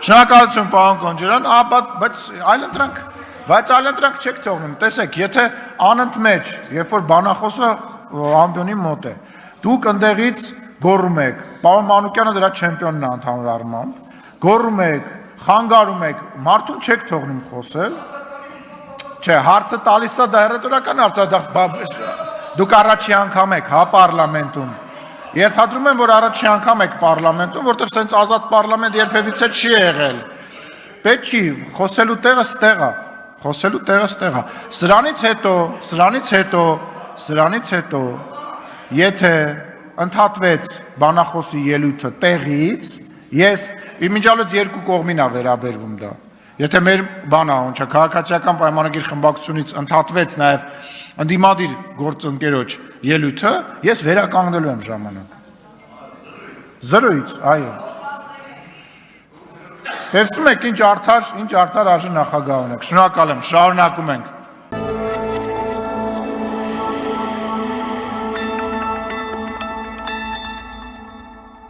Շնորհակալություն պարոն Կոնջարյան, բայց այլընտրանք չեք թողնում։ Տեսեք, եթե անընդմեջ, երբ որ բանախոսը ամբիոնի մոտ է, դուք ընդեղից գոռում եք, պարոն Մանուկյանը դրա չեմպիոնն է ընդհանուր առմամբ, գոռում եք, խանգարում եք, մարդուն չեք թողնում խոսել։ Չէ, հարցը տալիս է դա հեռատորական հարց, դուք առաջի անգամ եք, հա, պարլամենտում։ Երթադրում եմ, որ առաջի անգամ եք պարլամենտում, որտեղ սենց ազատ պարլամենտ երբևիցե չի եղել։ Պետք չի, խոսելու տեղը ստեղ է, խոսելու տեղը ստեղ է։ Սրանից հետո, եթե ընդհատվեց բանախոսի ելույթը տեղից, ես իմիջիալոց երկու կողմին է վերաբերվում դա։ Եթե մեր բանա, ոնց է, քաղաքացիական պայմանագիր խմբակցությունից ընդհատվեց նաև ընդդիմադիր գործընկերոջ ելույթը, ես վերականգնելու եմ ժամանակ։ 0-ից, այո։ Տեսնում եք ինչ արդար արժե նախագահ ունենք։ Շնորհակալ եմ, շարունակում ենք։